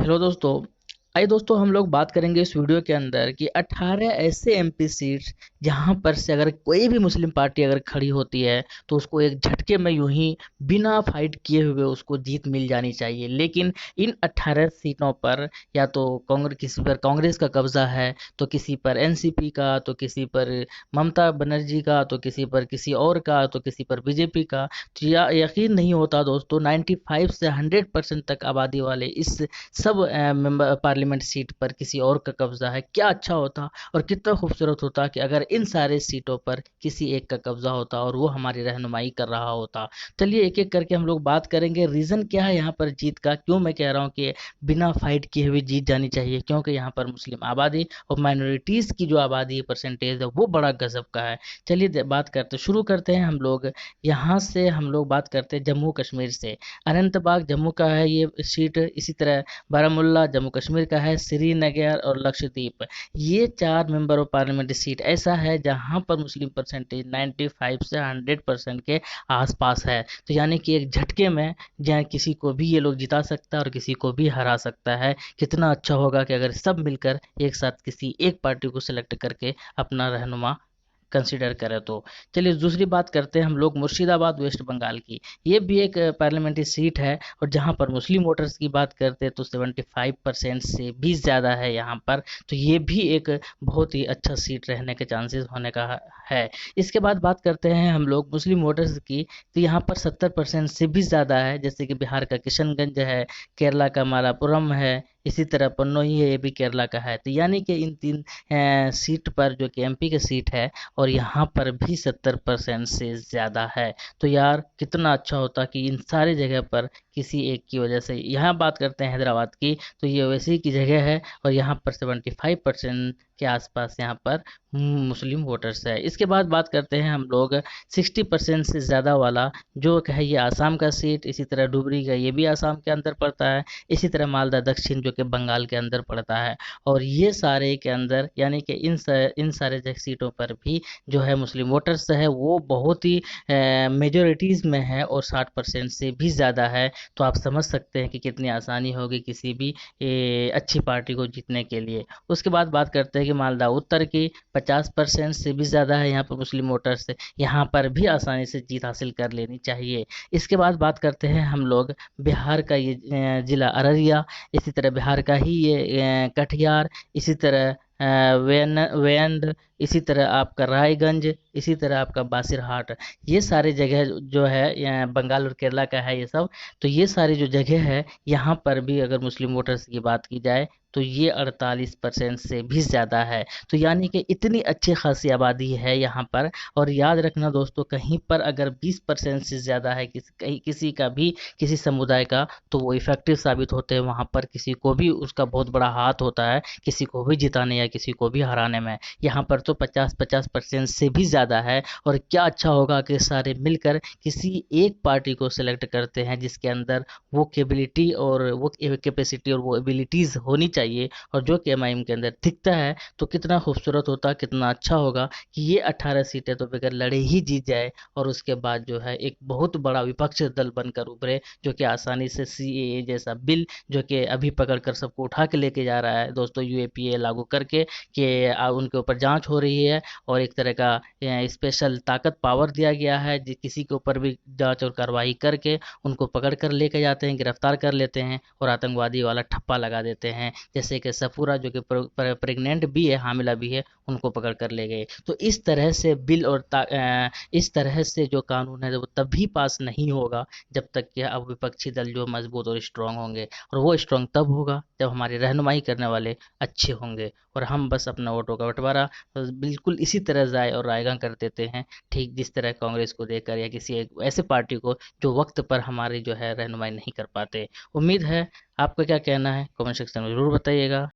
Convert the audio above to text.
Hello दोस्तों। आइए दोस्तों, हम लोग बात करेंगे इस वीडियो के अंदर कि 18 ऐसे एमपी सीट्स जहां पर से अगर कोई भी मुस्लिम पार्टी अगर खड़ी होती है तो उसको एक झटके में यूं ही बिना फाइट किए हुए उसको जीत मिल जानी चाहिए। लेकिन इन 18 सीटों पर या तो कांग्रेस, किसी पर कांग्रेस का कब्जा है, तो किसी पर एनसीपी का, तो किसी पर ममता बनर्जी का, तो किसी पर किसी और का, तो किसी पर बीजेपी का। तो यकीन नहीं होता दोस्तों, 95 से 100% तक आबादी वाले इस सब मेंबर पार्लियामेंट सीट पर किसी और का कब्जा है। क्या अच्छा होता और कितना खूबसूरत होता कि अगर इन सारे सीटों पर किसी एक का कब्जा होता और वो हमारी रहनुमाई कर रहा होता। चलिए एक एक करके हम लोग बात करेंगे, रीजन क्या है यहाँ पर जीत का, क्यों मैं कह रहा हूँ कि बिना फाइट किए हुए जीत जानी चाहिए। क्योंकि यहाँ पर मुस्लिम आबादी और माइनॉरिटीज की जो आबादी परसेंटेज है वो बड़ा गजब का है। चलिए बात करते शुरू करते हैं हम लोग। यहाँ से हम लोग बात करते हैं जम्मू कश्मीर से। अनंतबाग जम्मू का है ये सीट, इसी तरह बारामूला जम्मू कश्मीर का है, श्रीनगर और लक्षद्वीप। ये चार मेंबर ऑफ पार्लियामेंट सीट ऐसा है जहां पर मुस्लिम परसेंटेज 95 से 100% के आसपास है। तो यानी कि एक झटके में जहाँ किसी को भी ये लोग जिता सकता है और किसी को भी हरा सकता है। कितना अच्छा होगा कि अगर सब मिलकर एक साथ किसी एक पार्टी को सिलेक्ट करके अपना रहनुमा कंसीडर करें तो। चलिए दूसरी बात करते हैं हम लोग मुर्शिदाबाद वेस्ट बंगाल की। ये भी एक पार्लियामेंट्री सीट है और जहां पर मुस्लिम वोटर्स की बात करते हैं तो 75% से भी ज़्यादा है यहाँ पर। तो ये भी एक बहुत ही अच्छा सीट रहने के चांसेस होने का है। इसके बाद बात करते हैं हम लोग मुस्लिम वोटर्स की। तो यहाँ पर 70% से भी ज़्यादा है, जैसे कि बिहार का किशनगंज है, केरला का मालापुरम है, इसी तरह पन्नोई है, ये भी केरला का है। तो यानी कि इन तीन सीट पर जो कि एमपी की सीट है और यहाँ पर भी 70% से ज़्यादा है। तो यार कितना अच्छा होता कि इन सारे जगह पर किसी एक की वजह से। यहाँ बात करते हैं हैदराबाद की, तो ये वैसी की जगह है और यहाँ पर 75% के आसपास यहाँ पर मुस्लिम वोटर्स है। इसके बाद बात करते हैं हम लोग 60% से ज़्यादा वाला जो है ये आसाम का सीट, इसी तरह डुबरी का, ये भी आसाम के अंदर पड़ता है, इसी तरह मालदा दक्षिण जो कि बंगाल के अंदर पड़ता है। और ये सारे के अंदर यानी कि इन सारे सीटों पर भी जो है मुस्लिम वोटर्स है वो बहुत ही मेजोरिटीज़ में है और 60% से भी ज़्यादा है। तो आप समझ सकते हैं कि कितनी आसानी होगी किसी भी अच्छी पार्टी को जीतने के लिए। उसके बाद बात करते हैं कि मालदा उत्तर की 50% से भी ज़्यादा है यहाँ पर मुस्लिम वोटर्स, यहाँ पर भी आसानी से जीत हासिल कर लेनी चाहिए। इसके बाद बात करते हैं हम लोग बिहार का, ये ज़िला अररिया, इसी तरह बिहार का ही ये कटिहार, इसी तरह वेंद, इसी तरह आपका रायगंज, इसी तरह आपका बासिरहाट। ये सारे जगह जो है यहाँ बंगाल और केरला का है ये सब। तो ये सारी जो जगह है यहाँ पर भी अगर मुस्लिम वोटर्स की बात की जाए तो ये 48% से भी ज़्यादा है। तो यानी कि इतनी अच्छी खासी आबादी है यहाँ पर। और याद रखना दोस्तों, कहीं पर अगर 20% से ज़्यादा है किसी का भी, किसी समुदाय का, तो वो इफेक्टिव साबित होते हैं। वहाँ पर किसी को भी उसका बहुत बड़ा हाथ होता है, किसी को भी जिताने या किसी को भी हराने में। यहाँ पर तो 50-50% से भी ज़्यादा है। और क्या अच्छा होगा कि सारे मिलकर किसी एक पार्टी को सिलेक्ट करते हैं जिसके अंदर वो कैपेबिलिटी और वो कैपेसिटी और वो एबिलिटीज़ होनी चाहिए और जो कि एमआईएम के अंदर दिखता है। तो कितना खूबसूरत होता, कितना अच्छा होगा कि ये 18 सीटें तो बगैर लड़े ही जीत जाए और उसके बाद जो है एक बहुत बड़ा विपक्ष दल बनकर उभरे जो कि आसानी से सीएए जैसा बिल जो कि अभी पकड़ कर सबको उठा के लेके जा रहा है दोस्तों, यूएपीए लागू करके कि उनके ऊपर जांच हो रही है और एक तरह का स्पेशल ताकत पावर दिया गया है। किसी के ऊपर भी जांच और कार्रवाई करके उनको पकड़ कर लेके जाते हैं, गिरफ्तार कर लेते हैं और आतंकवादी वाला ठप्पा लगा देते हैं। जैसे कि सफूरा जो कि प्रेग्नेंट भी है, हामिला भी है, उनको पकड़ कर ले गए। तो इस तरह से बिल और इस तरह से जो कानून है वो तभी पास नहीं होगा जब तक कि अब विपक्षी दल जो मजबूत और स्ट्रांग होंगे। और वो स्ट्रांग तब होगा जब हमारी रहनुमाई करने वाले अच्छे होंगे और हम बस अपना वोटों का बंटवारा बिल्कुल इसी तरह जाए और रायगा कर देते हैं, ठीक जिस तरह कांग्रेस को देकर या किसी एक ऐसे पार्टी को जो वक्त पर हमारी जो है रहनुमाई नहीं कर पाते। उम्मीद है आपका क्या कहना है, कमेंट सेक्शन में ज़रूर बताइएगा।